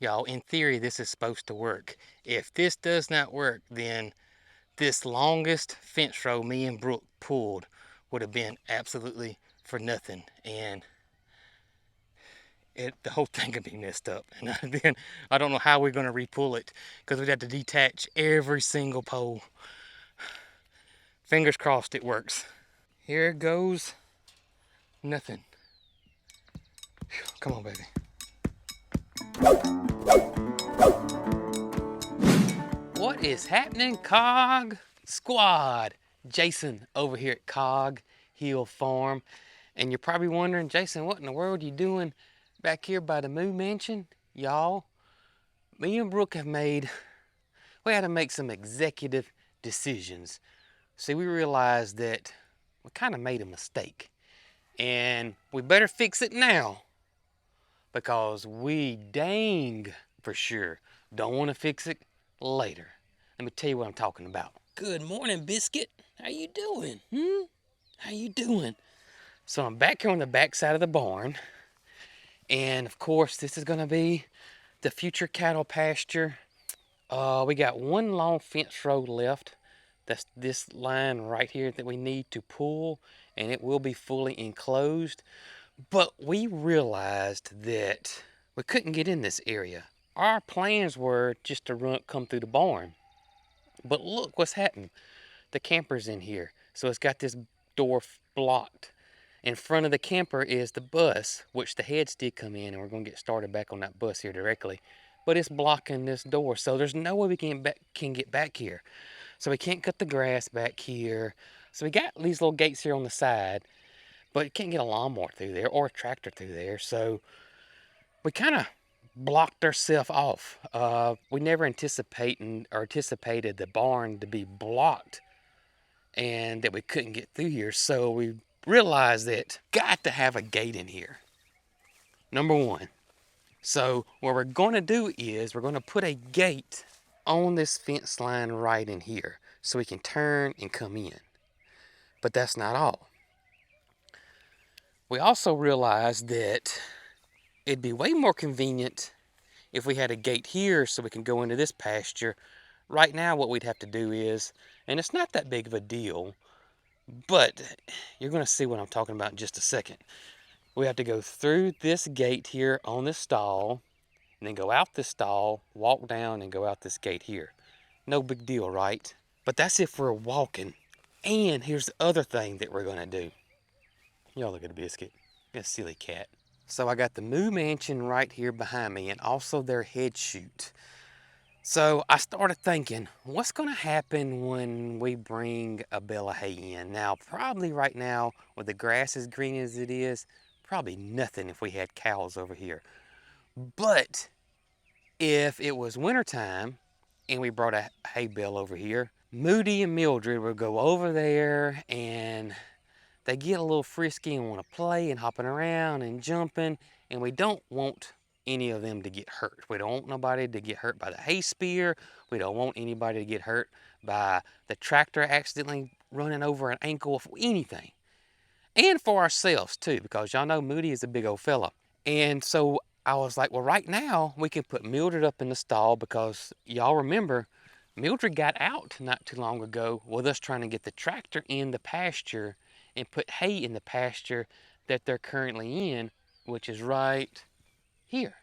Y'all, in theory, this is supposed to work. If this does not work, then this longest fence row me and Brooke pulled would have been absolutely for nothing. And the whole thing could be messed up. And then I don't know how we're going to re-pull it because we'd have to detach every single pole. Fingers crossed it works. Here goes nothing. Whew, come on, baby. What is happening, Cog Squad? Jason over here at Cog Hill Farm. And you're probably wondering, Jason, what in the world are you doing back here by the Moo Mansion? Y'all, me and Brooke we had to make some executive decisions. See, we realized that we kind of made a mistake. And we better fix it now because we dang for sure don't want to fix it later. Let me tell you what I'm talking about. Good morning, Biscuit. How you doing? How you doing? So I'm back here on the back side of the barn. And of course, this is gonna be the future cattle pasture. We got one long fence row left. That's this line right here that we need to pull, and it will be fully enclosed. But we realized that we couldn't get in this area. Our plans were just to come through the barn. But look what's happened. The camper's in here. So it's got this door blocked. In front of the camper is the bus, which the heads did come in, and we're going to get started back on that bus here directly. But it's blocking this door, so there's no way we can get back here. So we can't cut the grass back here. So we got these little gates here on the side, but you can't get a lawnmower through there or a tractor through there. So we kind of blocked ourselves off. We never anticipated the barn to be blocked and that we couldn't get through here. So we realized that got to have a gate in here. Number one. So what we're going to do is we're going to put a gate on this fence line right in here so we can turn and come in. But that's not all. We also realized that it'd be way more convenient if we had a gate here so we can go into this pasture. Right now what we'd have to do is, and it's not that big of a deal, but you're going to see what I'm talking about in just a second. We have to go through this gate here on this stall, and then go out this stall, walk down, and go out this gate here. No big deal, right? But that's if we're walking. And here's the other thing that we're going to do. Y'all look at the biscuit. That silly cat. So I got the Moo Mansion right here behind me, and also their head chute. So I started thinking, what's going to happen when we bring a bale of hay in? Now, probably right now, with the grass as green as it is, probably nothing if we had cows over here. But if it was wintertime and we brought a hay bale over here, Moody and Mildred would go over there and they get a little frisky and want to play and hopping around and jumping, and we don't want any of them to get hurt. We don't want nobody to get hurt by the hay spear. We don't want anybody to get hurt by the tractor accidentally running over an ankle or anything. And for ourselves too, because y'all know Moody is a big old fella. And so I was like, well, right now we can put Mildred up in the stall because y'all remember Mildred got out not too long ago with us trying to get the tractor in the pasture and put hay in the pasture that they're currently in, which is right here.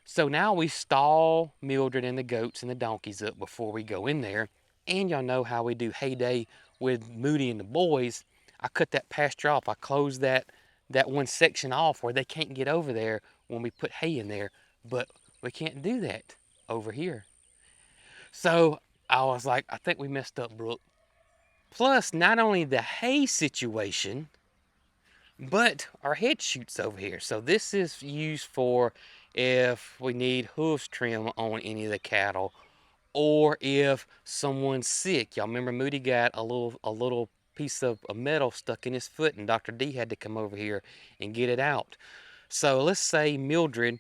So now we stall Mildred and the goats and the donkeys up before we go in there. And y'all know how we do hay day with Moody and the boys. I cut that pasture off. I closed that one section off where they can't get over there when we put hay in there. But we can't do that over here. So I was like, I think we messed up, Brooke. Plus, not only the hay situation, but our head chutes over here. So this is used for if we need hooves trim on any of the cattle, or if someone's sick. Y'all remember Moody got a little piece of metal stuck in his foot, and Dr. D had to come over here and get it out. So let's say Mildred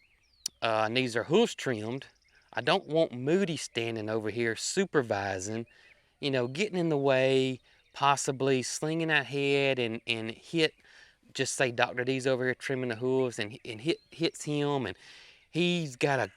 needs her hooves trimmed. I don't want Moody standing over here supervising, getting in the way, possibly slinging that head and hit, just say Dr. D's over here trimming the hooves and hits him, and He's got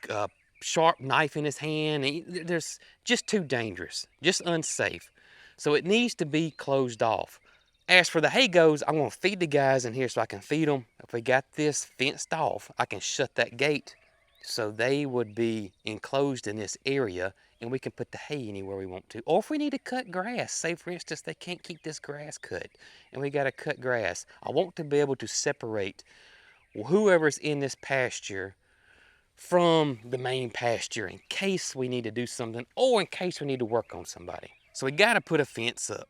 a sharp knife in his hand. There's just too dangerous, just unsafe. So it needs to be closed off. As for the hay goes, I'm gonna feed the guys in here so I can feed them. If we got this fenced off, I can shut that gate so they would be enclosed in this area and we can put the hay anywhere we want to. Or if we need to cut grass, say for instance, they can't keep this grass cut and we gotta cut grass. I want to be able to separate whoever's in this pasture from the main pasture in case we need to do something or in case we need to work on somebody. So we gotta put a fence up.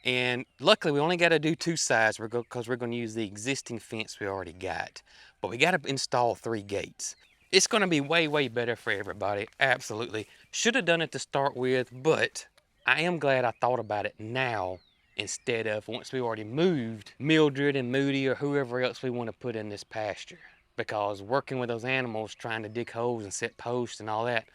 And luckily we only gotta do 2 sides because we're gonna use the existing fence we already got. But we gotta install 3 gates. It's gonna be way, way better for everybody, absolutely. Should have done it to start with, but I am glad I thought about it now instead of once we already moved Mildred and Moody or whoever else we want to put in this pasture. Because working with those animals, trying to dig holes and set posts and all that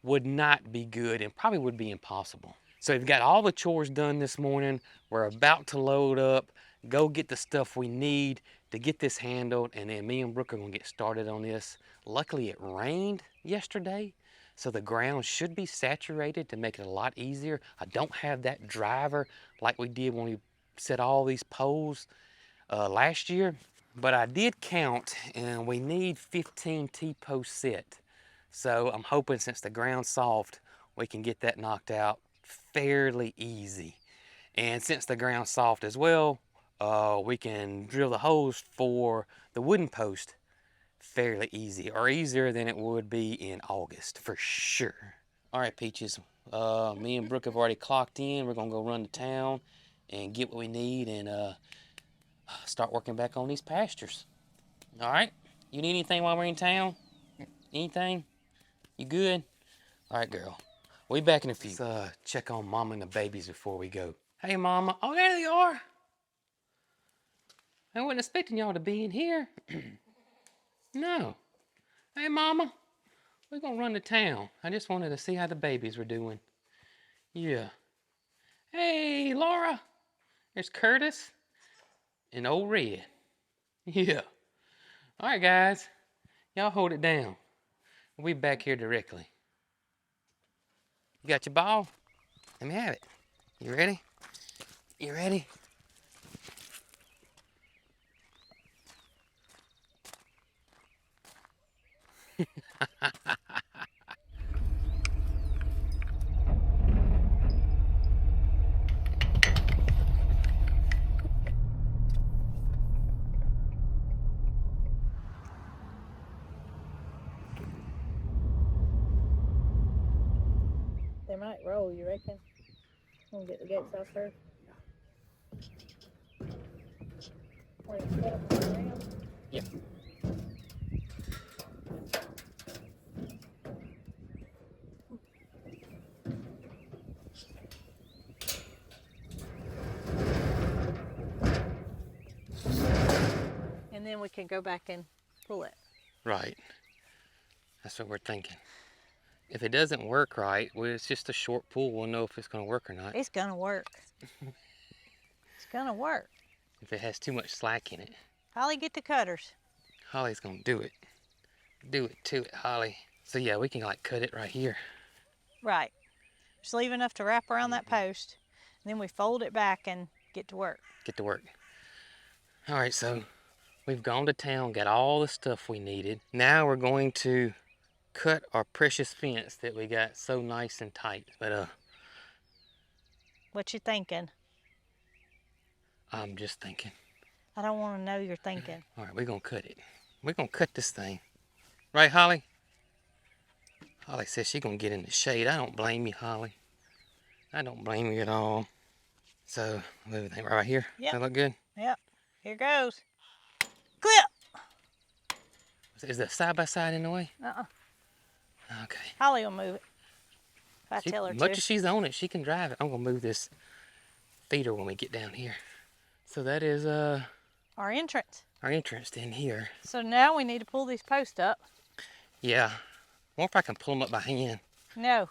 would not be good and probably would be impossible. So we've got all the chores done this morning. We're about to load up, go get the stuff we need to get this handled, and then me and Brooke are gonna get started on this. Luckily it rained yesterday, so the ground should be saturated to make it a lot easier. I don't have that driver like we did when we set all these poles last year, but I did count and we need 15 T-posts set. So I'm hoping since the ground's soft, we can get that knocked out fairly easy. And since the ground's soft as well, we can drill the holes for the wooden post fairly easy, or easier than it would be in August for sure. All right, Peaches, me and Brooke have already clocked in. We're gonna go run to town and get what we need and start working back on these pastures. All right, you need anything while we're in town? Anything? You good? All right, girl. We'll be back in a few. Let's check on Mama and the babies before we go. Hey, Mama. Oh, there they are. I wasn't expecting y'all to be in here. No. Hey, Mama. We're going to run to town. I just wanted to see how the babies were doing. Yeah. Hey, Laura. There's Curtis and old Red. Yeah. All right, guys. Y'all hold it down. We'll be back here directly. You got your ball? Let me have it. You ready? You ready? They might roll, you reckon? We'll get the gates off first. Yeah. And then we can go back and pull it. Right. That's what we're thinking. If it doesn't work right, well, it's just a short pull. We'll know if it's going to work or not. It's gonna work. It's gonna work. If it has too much slack in it. Holly, get the cutters. Holly's going to do it. Do it to it, Holly. So yeah, we can like cut it right here. Right. Just leave enough to wrap around that post. And then we fold it back and get to work. Get to work. All right, so we've gone to town, got all the stuff we needed. Now we're going to cut our precious fence that we got so nice and tight. But What you thinking? I'm just thinking. I don't want to know you're thinking. All right, we're gonna cut it. We're gonna cut this thing. Right, Holly? Holly says she's gonna get in the shade. I don't blame you, Holly. I don't blame you at all. So, move everything right here. Yep. That look good? Yep. Here goes. Clip! Is the side-by-side in the way? Uh-uh. Okay. Holly will move it. If I tell her to. Much as she's on it, she can drive it. I'm gonna move this feeder when we get down here. So that is Our entrance. our entrance in here. So now we need to pull these posts up. Yeah. I wonder if I can pull them up by hand. No.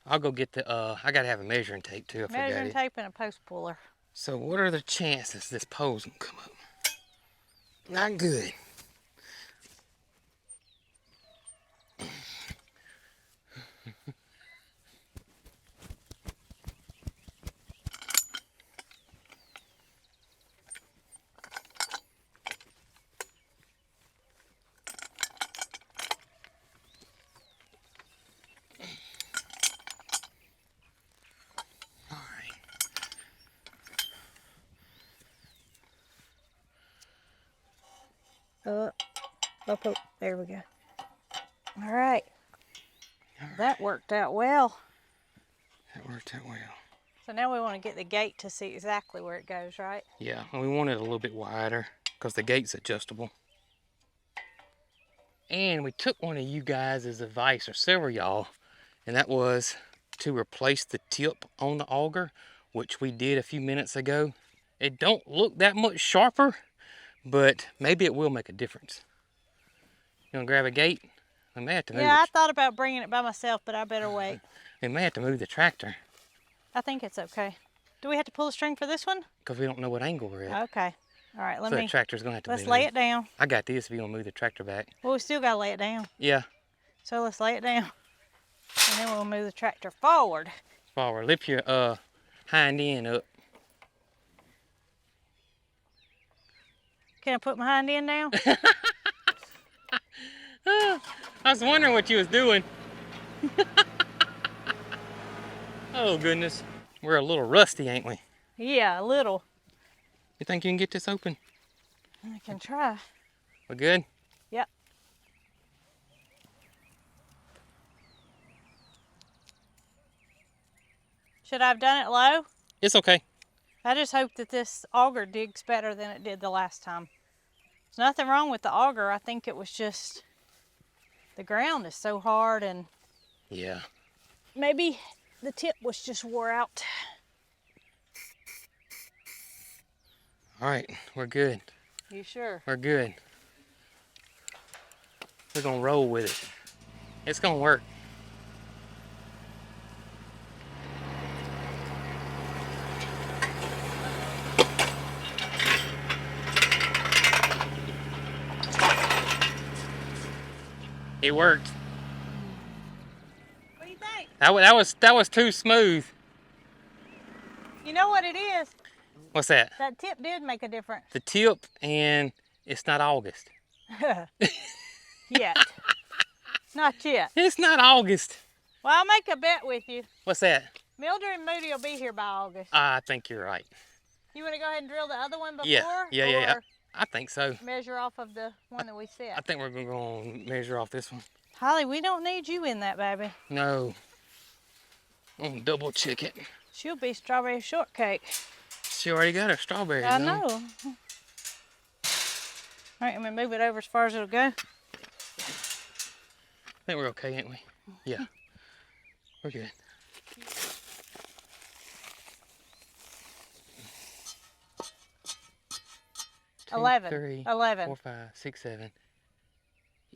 I'll go get the, I gotta have a measuring tape too, I forgot Measuring it. tape and a post puller. So what are the chances this pole's gonna come up? Not good. Up, up. There we go. All right. That worked out well. That worked out well. So now we want to get the gate to see exactly where it goes, right? Yeah, and we want it a little bit wider because the gate's adjustable. And we took one of you guys' advice, or several y'all, and that was to replace the tip on the auger, which we did a few minutes ago. It don't look that much sharper, but maybe it will make a difference. You wanna grab a gate? We may have to move Yeah, I thought about bringing it by myself, but I better wait. We may have to move the tractor I think it's okay. Do we have to pull the string for this one? because we don't know what angle we're at. Okay. All right, So the tractor's gonna have to let's be lay moved. it down. I got this if you wanna move the tractor back. Well, we still gotta lay it down. Yeah. So let's lay it down. And then we'll move the tractor forward. Forward. Lift your hind end up. Can I put my hind end down? I was wondering what you was doing. Oh goodness. We're a little rusty, ain't we? Yeah, a little. You think you can get this open? I can try. We good? Yep. Should I have done it low? It's okay. I just hope that this auger digs better than it did the last time. There's nothing wrong with the auger. I think it was just the ground is so hard, and Yeah. maybe the tip was just wore out. All right, we're good. You sure? We're good. We're gonna roll with it. It's gonna work. It worked. What do you think? That was too smooth. You know what it is? What's that? That tip did make a difference. The tip, and it's not August. Yet. Not yet. It's not August. Well, I'll make a bet with you. What's that? Mildred and Moody will be here by August. I think you're right. You want to go ahead and drill the other one before? Yeah. Or I think so. measure off of the one that we set? I think we're gonna go and measure off this one. Holly, we don't need you in that, baby. No. I'm gonna double check it. She'll be strawberry shortcake. She already got her strawberries. I on. know. All right, I'm gonna move it over as far as it'll go. I think we're okay, ain't we? Yeah. We're good. 11. 3, 11. 4, 5, 6, 7,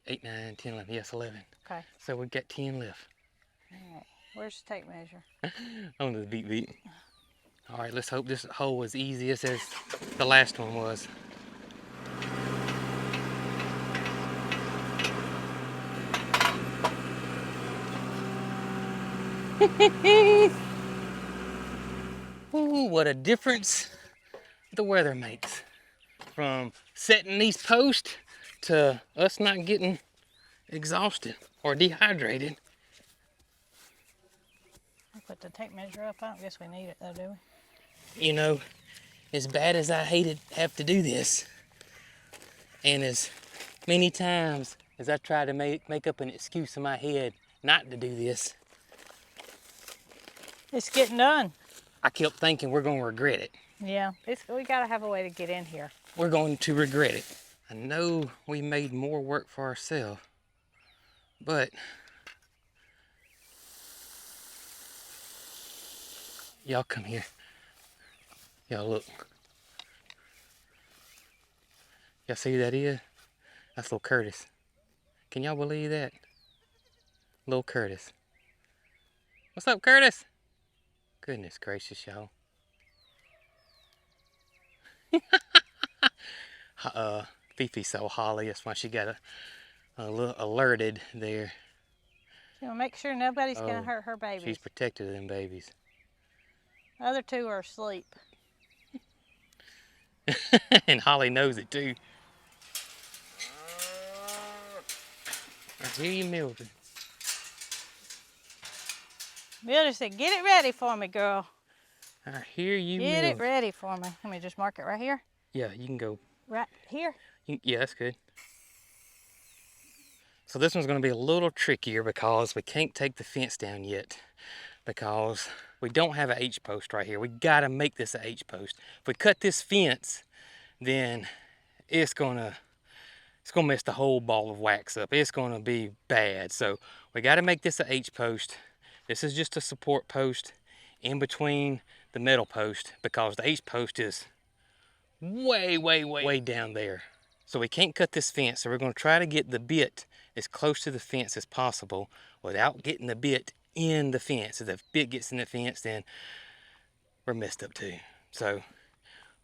8, 9, 10, 11. Yes, 11. Okay. So we've got 10 left. All right. Where's the tape measure? On the beat. All right, let's hope this hole was easiest as the last one was. Ooh, what a difference the weather makes. From setting these posts to us not getting exhausted or dehydrated. I'll put the tape measure up. I don't guess we need it though, do we? You know, as bad as I hated have to do this, and as many times as I try to make up an excuse in my head not to do this, It's getting done. I kept thinking we're gonna regret it. Yeah, we gotta have a way to get in here. We're going to regret it. I know we made more work for ourselves, but y'all come here. Y'all look. Y'all see who that is? That's little Curtis. Can y'all believe that? Little Curtis. What's up, Curtis? Goodness gracious, y'all. Fifi's so holly, that's why she got a little alerted there. You know, make sure nobody's gonna hurt her babies. She's protected of them babies. The other two are asleep. And Holly knows it too. I hear you, Mildred. Mildred said, "Get it ready for me, girl. I hear you, Get Mildred. it ready for me." Let me just mark it right here. Yeah, you can go. Right here. Yeah, that's good. So this one's gonna be a little trickier because we can't take the fence down yet because we don't have an H post right here. We gotta make this a H post. If we cut this fence, then it's gonna mess the whole ball of wax up. It's gonna be bad. So we gotta make this a H post. This is just a support post in between the metal post because the H post is way down there. So we can't cut this fence. So we're gonna try to get the bit as close to the fence as possible without getting the bit in the fence. If the bit gets in the fence, then we're messed up too. So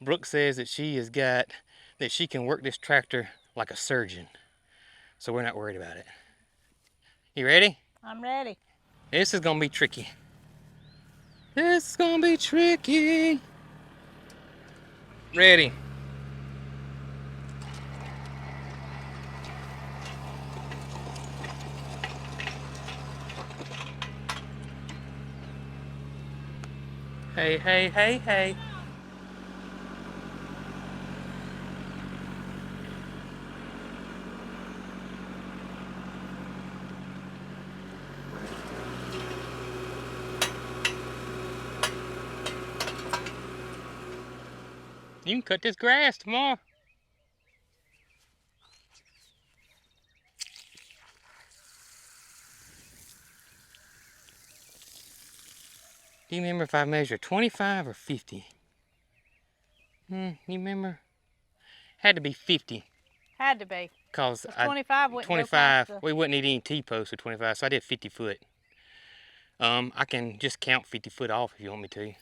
Brooke says that she can work this tractor like a surgeon. So we're not worried about it. You ready? I'm ready. This is gonna be tricky. This is gonna be tricky. Ready. Hey, hey, hey, hey. You can cut this grass tomorrow. Do you remember if I measured 25 or 50? You remember? Had to be 50. Had to be. Cause 25 wouldn't 25, go past we wouldn't need any T-posts with 25, so I did 50 foot. I can just count 50 foot off if you want me to.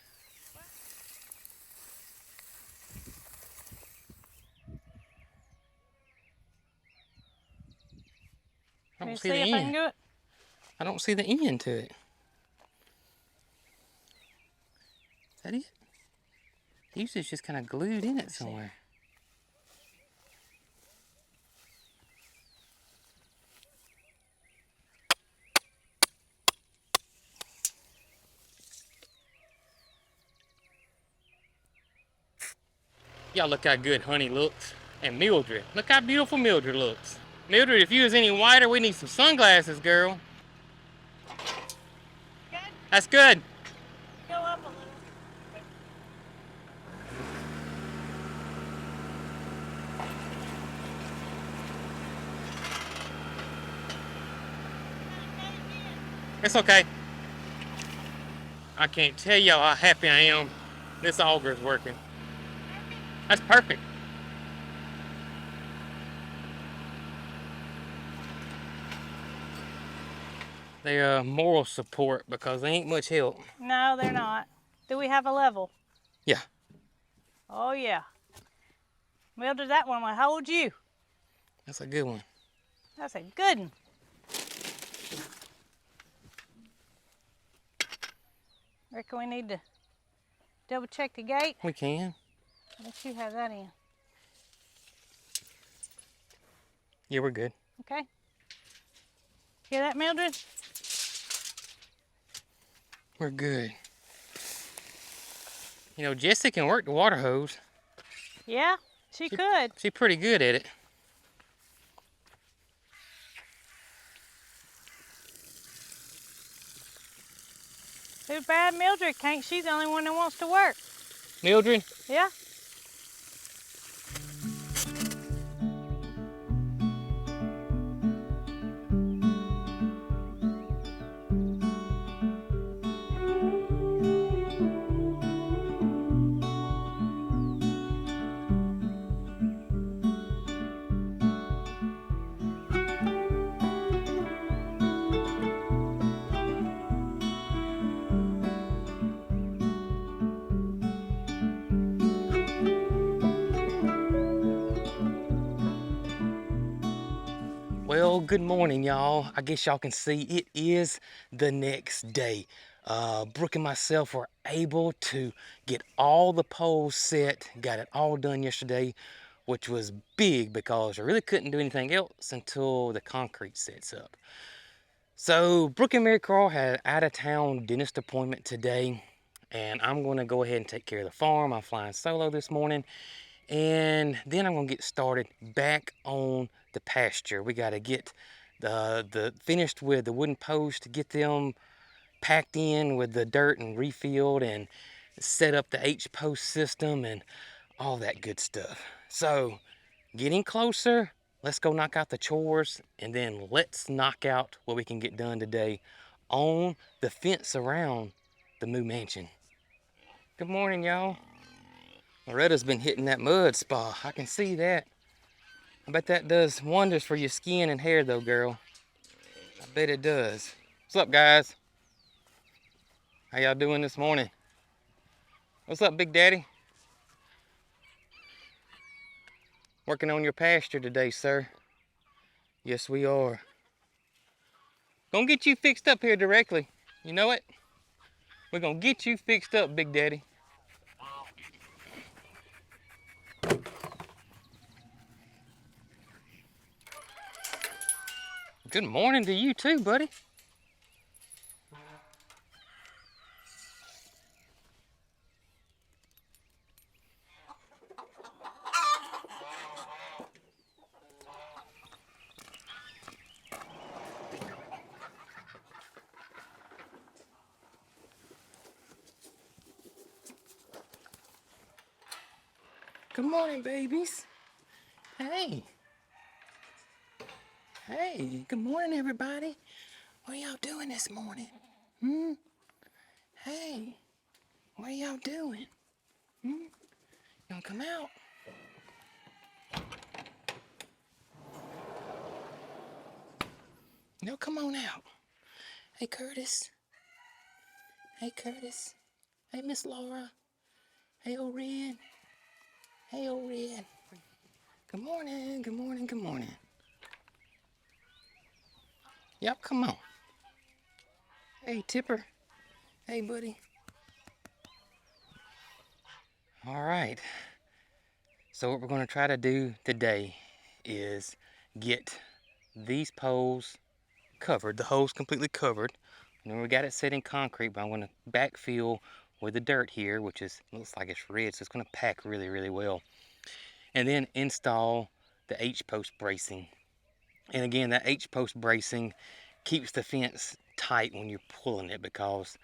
I don't see the if I can end. do it? I don't see the end to it. Is that it? Usually it's just kind of glued in it somewhere. Y'all look how good Honey looks. And Mildred. Look how beautiful Mildred looks. Mildred, if you was any whiter, we need some sunglasses, girl. Good. That's good. Go up a little. It's okay. I can't tell y'all how happy I am. This auger's working. That's perfect. They're moral support because they ain't much help. No, they're not. Do we have a level? Yeah. Oh, yeah. Mildred, that one will hold you. That's a good one. That's a good one. Reckon we need to double check the gate. We can. Let you have that in. Yeah, we're good. Okay. Hear that, Mildred? We're good. You know, Jessie can work the water hose. Yeah, she could. She's pretty good at it. Too bad Mildred can't. She's the only one that wants to work. Mildred? Yeah. Well, good morning, y'all. I guess y'all can see it is the next day. Brooke and myself were able to get all the poles set, got it all done yesterday, which was big because I really couldn't do anything else until the concrete sets up. So Brooke and Mary Carl had an out-of-town dentist appointment today, and I'm going to go ahead and take care of the farm. I'm flying solo this morning, and then I'm going to get started back on the pasture. We got to get finished with the wooden post to get them packed in with the dirt and refilled and set up the H-post system and all that good stuff. So getting closer. Let's go knock out the chores and then let's knock out what we can get done today on the fence around the Moo Mansion. Good morning, y'all. Loretta's been hitting that mud spa. I can see that. I bet that does wonders for your skin and hair though, girl. I bet it does. What's up, guys? How y'all doing this morning? What's up, Big Daddy? Working on your pasture today, sir. Yes, we are. Gonna get you fixed up here directly. You know it? We're gonna get you fixed up, Big Daddy. Good morning to you too, buddy. Good morning, babies. Hey. Hey, good morning, everybody. What y'all doing this morning? Hey, what y'all doing? Y'all come out. Y'all come on out. Hey, Curtis. Hey, Curtis. Hey, Miss Laura. Hey, old Red. Hey, old Red. Good morning, good morning, good morning. Y'all come on. Hey, Tipper. Hey, buddy. All right. So what we're going to try to do today is get these poles covered, the holes completely covered. And then we got it set in concrete, but I'm going to backfill with the dirt here, which is looks like it's red, so it's going to pack really, really well. And then install the H-post bracing. And again, that H-post bracing keeps the fence tight when you're pulling it because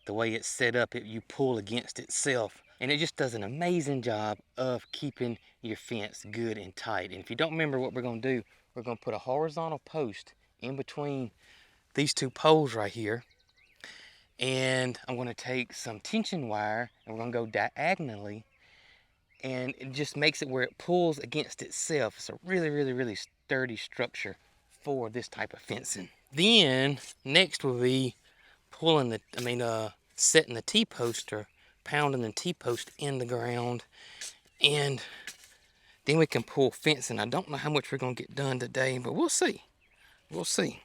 the way it's set up, you pull against itself. And it just does an amazing job of keeping your fence good and tight. And if you don't remember what we're going to do, we're going to put a horizontal post in between these two poles right here. And I'm going to take some tension wire and we're going to go diagonally. And it just makes it where it pulls against itself. It's a really, really, really sturdy structure for this type of fencing. Then next will be pulling setting the T-post or pounding the T-post in the ground, and then we can pull fencing. I don't know how much we're gonna get done today, but we'll see. We'll see.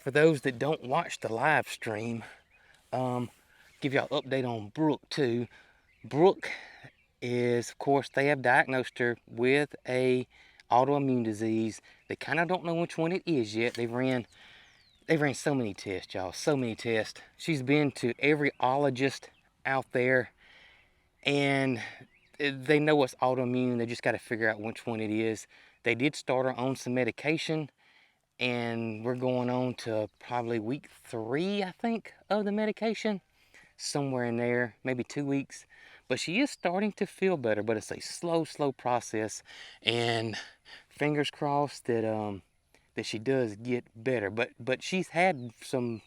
For those that don't watch the live stream, give y'all an update on Brooke too. Brooke is, of course, they have diagnosed her with a autoimmune disease. They kind of don't know which one it is yet. They've ran so many tests, y'all, so many tests. She's been to every ologist out there, and they know it's autoimmune. They just got to figure out which one it is. They did start her on some medication, and we're going on to probably week 3, I think, of the medication. Somewhere in there, maybe 2 weeks. But she is starting to feel better, but it's a slow, slow process. And fingers crossed that that she does get better. But she's had some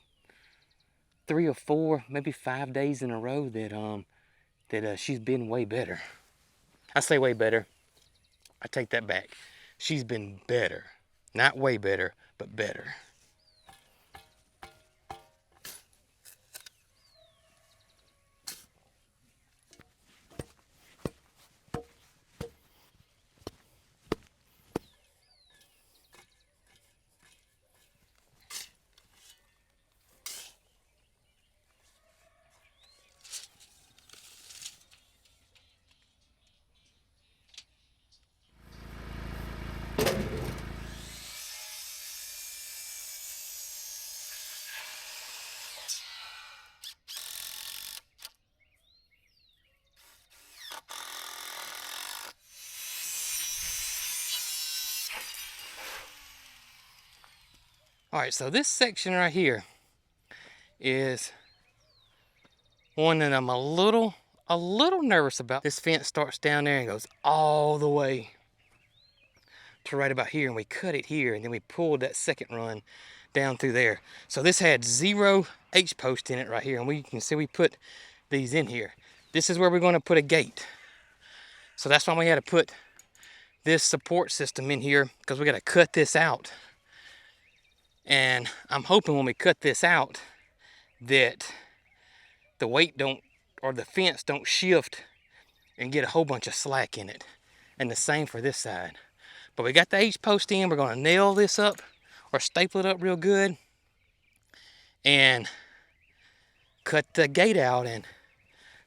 3 or 4, maybe 5 days in a row that she's been way better. I say way better. I take that back. She's been better. Not way better, but better. All right, so this section right here is one that I'm a little nervous about. This fence starts down there and goes all the way to right about here, and we cut it here, and then we pulled that second run down through there. So this had 0 H-post in it right here, and you can see we put these in here. This is where we're going to put a gate. So that's why we had to put this support system in here, because we got to cut this out. And I'm hoping when we cut this out that the weight don't, or the fence don't shift and get a whole bunch of slack in it. And the same for this side. But we got the H-post in. We're going to nail this up or staple it up real good and cut the gate out, and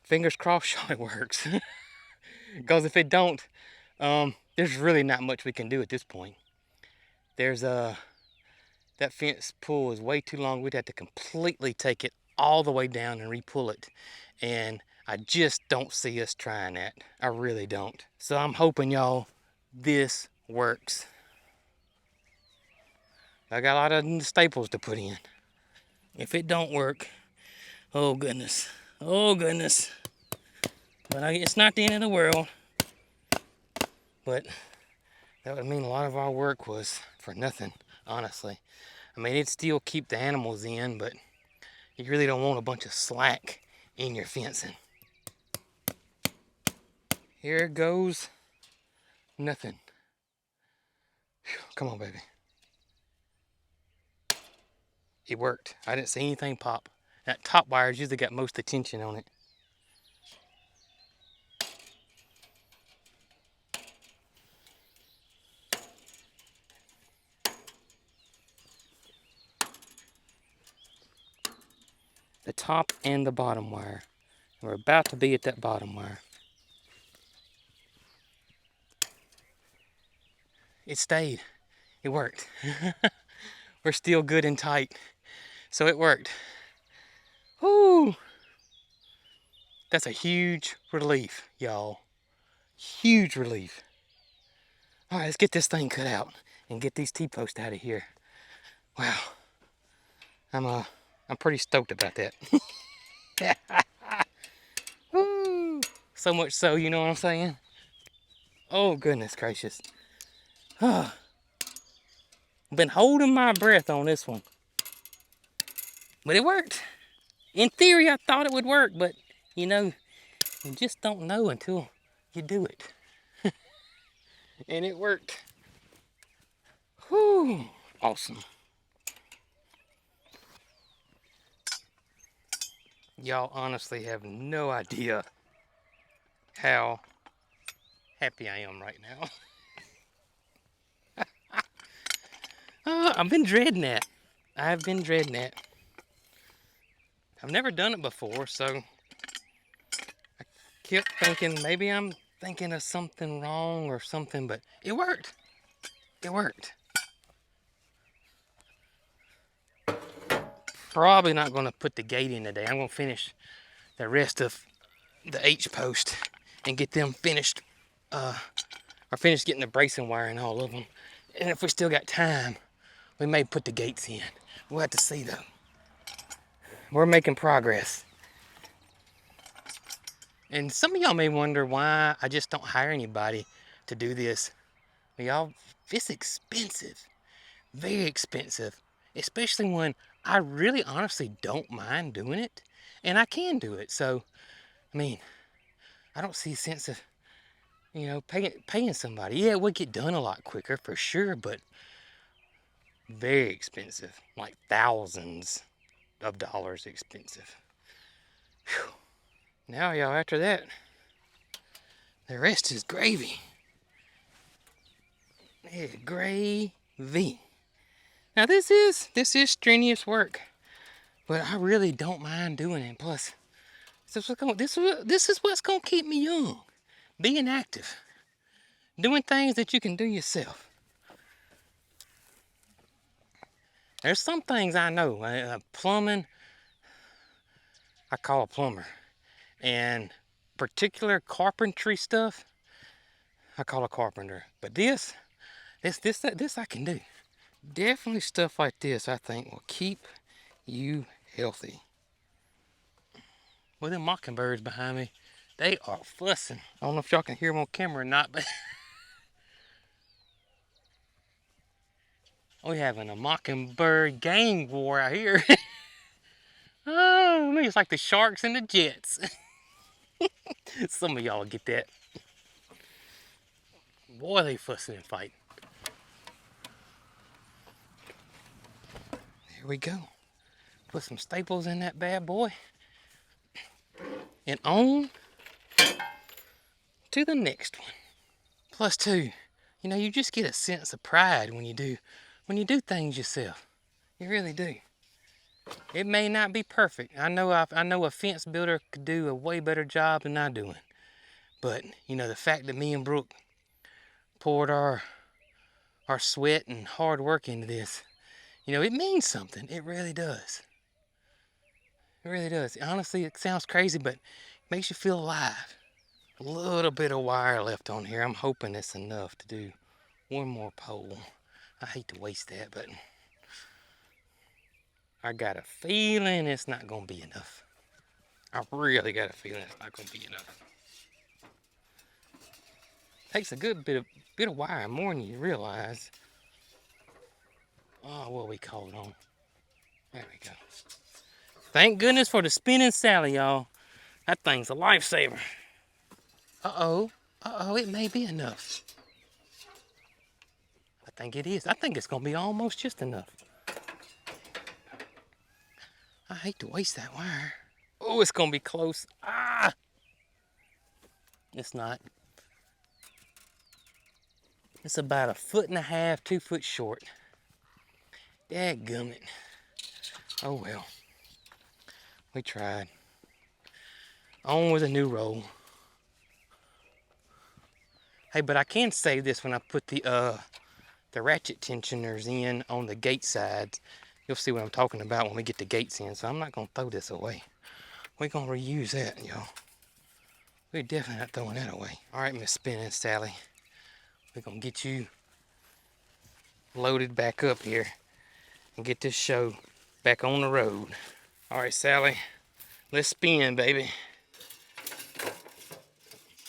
fingers crossed it works. Because if it don't, there's really not much we can do at this point. There's that fence pull is way too long. We'd have to completely take it all the way down and re-pull it. And I just don't see us trying that. I really don't. So I'm hoping, y'all, this works. I got a lot of staples to put in. If it don't work, oh goodness. Oh goodness. But it's not the end of the world. But that would mean a lot of our work was for nothing, honestly. I mean, it'd still keep the animals in, but you really don't want a bunch of slack in your fencing. Here goes nothing. Whew, come on, baby. It worked. I didn't see anything pop. That top wire's usually got most attention on it. The top and the bottom wire. We're about to be at that bottom wire. It stayed. It worked. We're still good and tight. So it worked. Whoo! That's a huge relief, y'all. Huge relief. All right, let's get this thing cut out and get these T-posts out of here. Wow. I'm pretty stoked about that. Woo! So much so, you know what I'm saying? Oh, goodness gracious. I've been holding my breath on this one. But it worked. In theory, I thought it would work, but you know, you just don't know until you do it. And it worked. Whew, awesome. Y'all honestly have no idea how happy I am right now. I've been dreading that. I've been dreading that. I've never done it before, so I kept thinking maybe I'm thinking of something wrong or something, but it worked. It worked. Probably not going to put the gate in today. I'm going to finish the rest of the H-post and get them finished, or finish getting the bracing wire in all of them. And if we still got time, we may put the gates in. We'll have to see though. We're making progress. And some of y'all may wonder why I just don't hire anybody to do this. Y'all, it's expensive. Very expensive. Especially when I really honestly don't mind doing it. And I can do it. So, I mean, I don't see a sense of, you know, paying somebody. Yeah, it would get done a lot quicker for sure, but very expensive. Like thousands of dollars expensive. Whew. Now, y'all, after that, the rest is gravy. Yeah, gravy. Now this is strenuous work, but I really don't mind doing it. Plus, this is what's gonna keep me young. Being active, doing things that you can do yourself. There's some things I know. Plumbing, I call a plumber, and particular carpentry stuff, I call a carpenter. But this I can do. Definitely stuff like this, I think, will keep you healthy. Well, them mockingbirds behind me, they are fussing. I don't know if y'all can hear them on camera or not, but we're having a mockingbird gang war out here. Oh, it's like the Sharks and the Jets. Some of y'all get that. Boy, they fussing and fighting. Here we go. Put some staples in that bad boy. And on to the next one. Plus two, you know, you just get a sense of pride when you do things yourself. You really do. It may not be perfect. I know a fence builder could do a way better job than I'm doing. But, you know, the fact that me and Brooke poured our sweat and hard work into this, you know, it means something. It really does. It really does. Honestly, it sounds crazy, but it makes you feel alive. A little bit of wire left on here. I'm hoping it's enough to do one more pole. I hate to waste that, but I got a feeling it's not going to be enough. I really got a feeling it's not going to be enough. Takes a good bit of wire, more than you realize. Oh, what we called on. There we go. Thank goodness for the spinning Sally, y'all. That thing's a lifesaver. Uh-oh. Uh-oh, it may be enough. I think it is. I think it's going to be almost just enough. I hate to waste that wire. Oh, it's going to be close. Ah! It's not. It's about 1.5 feet, 2 foot short. Dadgummit. Oh well. We tried. On with a new roll. Hey, but I can save this when I put the ratchet tensioners in on the gate sides. You'll see what I'm talking about when we get the gates in, so I'm not gonna throw this away. We're gonna reuse that, y'all. We're definitely not throwing that away. All right, Miss Spinning Sally. We're gonna get you loaded back up here and get this show back on the road. All right, Sally, let's spin, baby.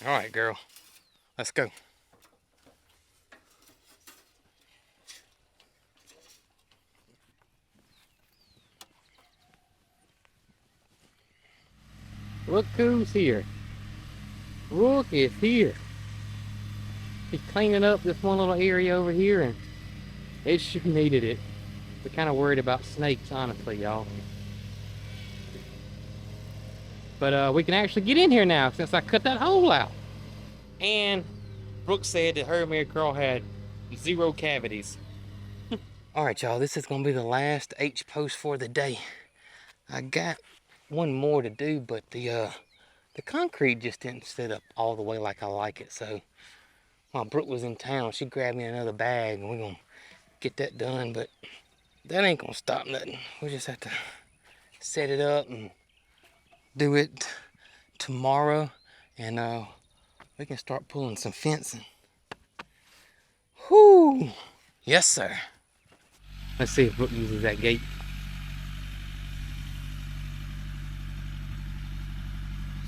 All right, girl, let's go. Look who's here. Brooke is here. She's cleaning up this one little area over here, and it sure needed it. We're kind of worried about snakes, honestly, y'all. But we can actually get in here now since I cut that hole out. And Brooke said that her Mary Carl had 0 cavities. All right, y'all, this is gonna be the last H post for the day. I got one more to do, but the concrete just didn't sit up all the way like I like it. So while Brooke was in town, she grabbed me another bag, and we're gonna get that done. But that ain't gonna stop nothing. We just have to set it up and do it tomorrow, and we can start pulling some fencing. Whoo! Yes, sir. Let's see if Brooke uses that gate.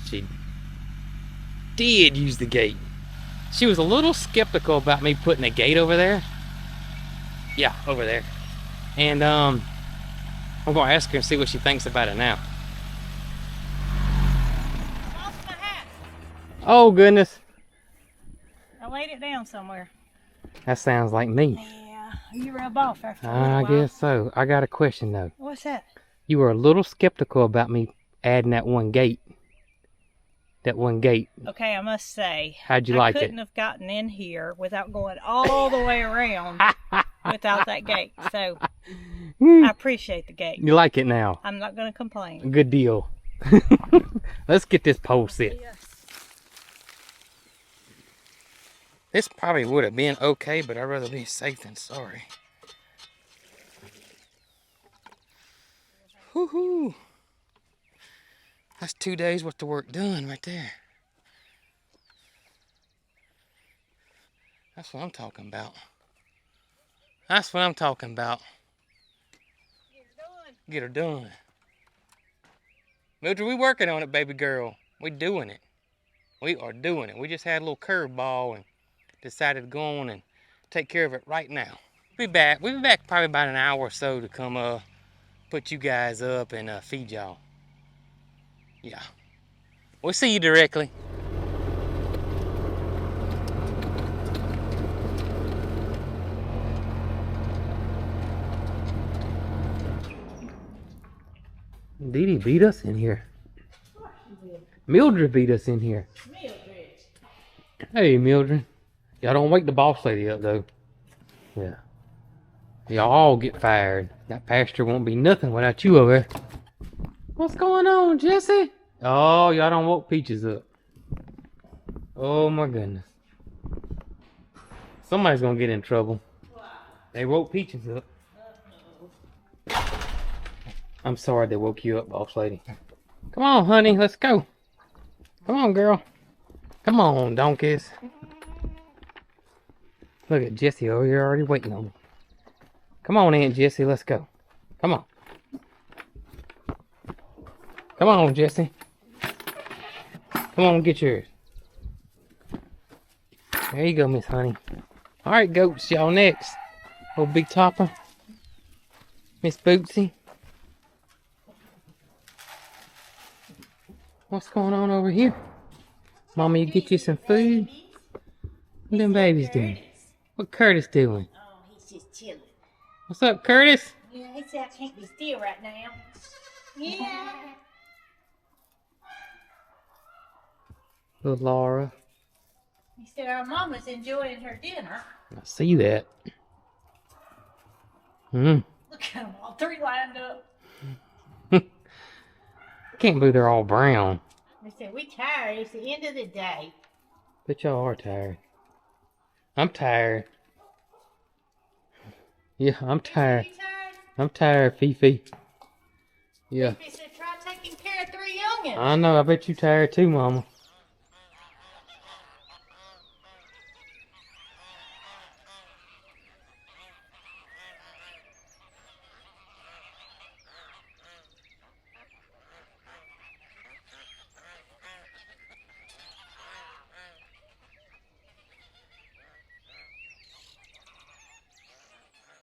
She did use the gate. She was a little skeptical about me putting a gate over there. Yeah, over there. And I'm gonna ask her and see what she thinks about it now. Lost my hat. Oh goodness. I laid it down somewhere. That sounds like me. Yeah, you rub off after a little I while. guess so. I got a question though. What's that? You were a little skeptical about me adding that one gate. That one gate. Okay, I must say. How'd you like it? I couldn't have gotten in here without going all the way around without that gate. So I appreciate the gate. You like it now? I'm not going to complain. Good deal. Let's get this pole set. Yes. This probably would have been okay, but I'd rather be safe than sorry. Woohoo! That's 2 days worth of work done right there. That's what I'm talking about. That's what I'm talking about. Get her done. Get her done. Mildred, we working on it, baby girl. We doing it. We are doing it. We just had a little curveball and decided to go on and take care of it right now. We'll be back probably about an hour or so to come put you guys up and feed y'all. Yeah. We'll see you directly. Dee Dee beat us in here. Mildred beat us in here. Mildred. Hey, Mildred. Y'all don't wake the boss lady up, though. Yeah. Y'all all get fired. That pasture won't be nothing without you over there. What's going on, Jesse? Oh, y'all don't woke Peaches up. Oh, my goodness. Somebody's gonna get in trouble. They woke Peaches up. I'm sorry they woke you up, boss lady. Come on, honey, let's go. Come on, girl. Come on, donkeys. Look at Jessie over here already waiting on me. Come on, Aunt Jessie, let's go. Come on. Come on, Jessie. Come on, get yours. There you go, Miss Honey. All right, goats, y'all next. Old Big Topper. Miss Bootsy. What's going on over here? Mama, you get you some food? What them babies doing? What Curtis doing? Oh, he's just chilling. What's up, Curtis? Yeah, he said I can't be still right now. Yeah. Little Laura. He said our mama's enjoying her dinner. I see that. Look at them all three lined up. Can't believe they're all brown. They said, we tired. It's the end of the day. Bet y'all are tired. I'm tired. Yeah, I'm tired. You tired? I'm tired, Fifi. Yeah. Fifi said, try taking care of three youngins. I know, I bet you tired too, Mama.